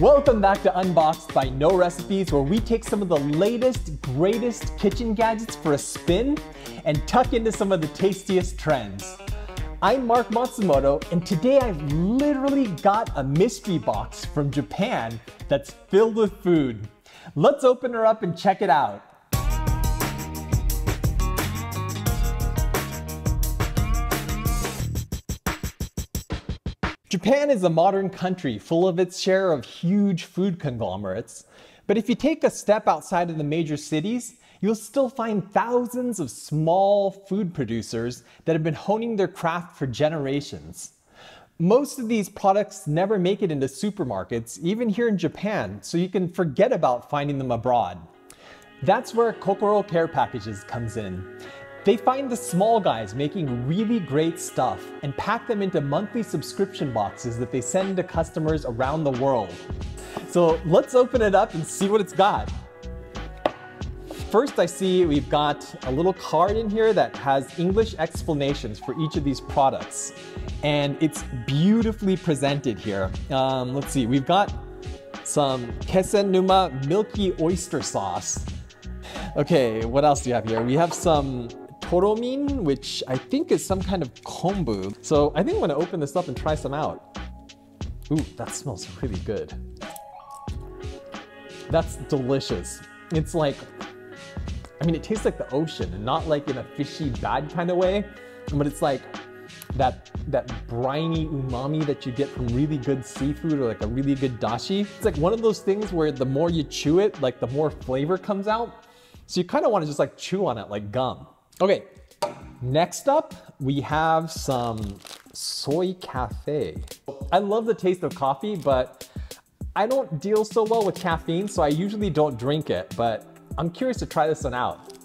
Welcome back to Unboxed by No Recipes, where we take some of the latest, greatest kitchen gadgets for a spin and tuck into some of the tastiest trends. I'm Mark Matsumoto, and today I've literally got a mystery box from Japan that's filled with food. Let's open her up and check it out. Japan is a modern country full of its share of huge food conglomerates, but if you take a step outside of the major cities, you'll still find thousands of small food producers that have been honing their craft for generations. Most of these products never make it into supermarkets, even here in Japan, so you can forget about finding them abroad. That's where Kokoro Care Packages comes in. They find the small guys making really great stuff and pack them into monthly subscription boxes that they send to customers around the world. So let's open it up and see what it's got. First, I see we've got a little card in here that has English explanations for each of these products. And it's beautifully presented here. Let's see, we've got some Kesenuma milky oyster sauce. Okay, what else do you have here? We have some toromin, which I think is some kind of kombu. So I think I'm gonna open this up and try some out. Ooh, that smells really good. That's delicious. It's like, I mean, it tastes like the ocean, and not like in a fishy bad kind of way, but it's like that briny umami that you get from really good seafood or like a really good dashi. It's like one of those things where the more you chew it, like the more flavor comes out. So you kind of want to just like chew on it like gum. Okay, next up, we have some Soy Cafe. I love the taste of coffee, but I don't deal so well with caffeine, so I usually don't drink it, but I'm curious to try this one out.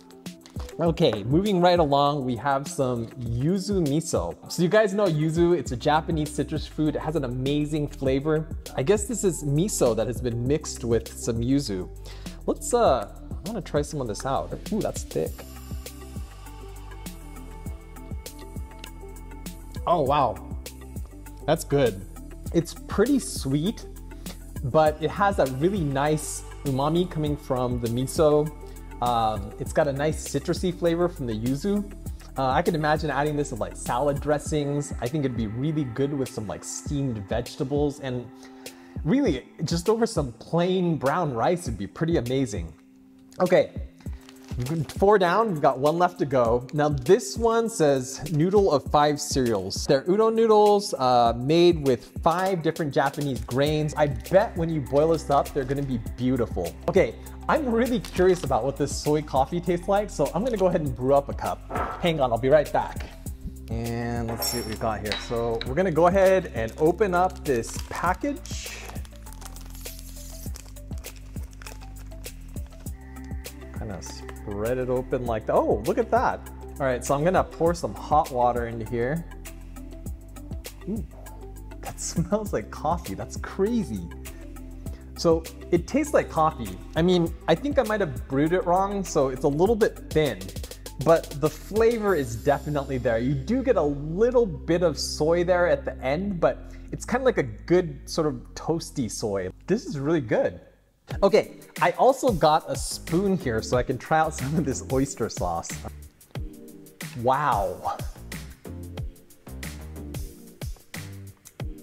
Okay, moving right along, we have some yuzu miso. So you guys know yuzu, it's a Japanese citrus food. It has an amazing flavor. I guess this is miso that has been mixed with some yuzu. Let's, I wanna try some of this out. Ooh, that's thick. Oh wow, that's good. It's pretty sweet, but it has a really nice umami coming from the miso. It's got a nice citrusy flavor from the yuzu. I could imagine adding this with like salad dressings. I think it'd be really good with some like steamed vegetables, and really just over some plain brown rice would be pretty amazing. Okay. 4 down, we've got 1 left to go. Now this one says noodle of 5 cereals. They're udon noodles made with 5 different Japanese grains. I bet when you boil this up, they're gonna be beautiful. Okay, I'm really curious about what this soy coffee tastes like, so I'm gonna go ahead and brew up a cup. Hang on, I'll be right back. And let's see what we've got here. So we're gonna go ahead and open up this package. Kind of spread it open like that. Oh, look at that. All right, so I'm gonna pour some hot water into here. Ooh, that smells like coffee. That's crazy. So it tastes like coffee. I mean, I think I might have brewed it wrong, so it's a little bit thin, but the flavor is definitely there. You do get a little bit of soy there at the end, but it's kind of like a good sort of toasty soy. This is really good. Okay, I also got a spoon here so I can try out some of this oyster sauce. Wow.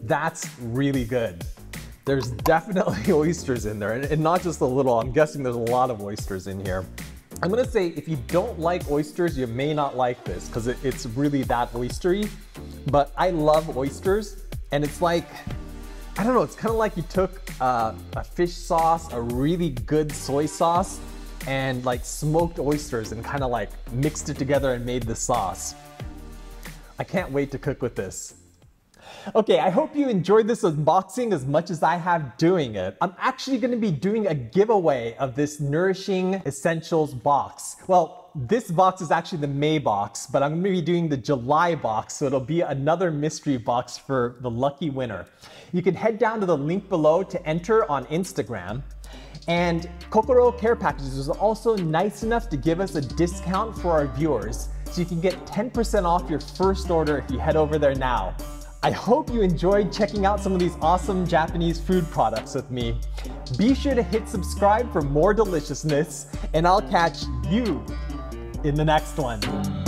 That's really good. There's definitely oysters in there, and not just a little. I'm guessing there's a lot of oysters in here. I'm gonna say if you don't like oysters, you may not like this because it's really that oystery, but I love oysters, and it's like, I don't know, it's kind of like you took a fish sauce, a really good soy sauce, and like smoked oysters and kind of like mixed it together and made the sauce. I can't wait to cook with this. Okay, I hope you enjoyed this unboxing as much as I have doing it. I'm actually going to be doing a giveaway of this Nourishing Essentials box. Well, this box is actually the May box, but I'm going to be doing the July box, so it'll be another mystery box for the lucky winner. You can head down to the link below to enter on Instagram. And Kokoro Care Packages is also nice enough to give us a discount for our viewers, so you can get 10% off your first order if you head over there now. I hope you enjoyed checking out some of these awesome Japanese food products with me. Be sure to hit subscribe for more deliciousness, and I'll catch you in the next one.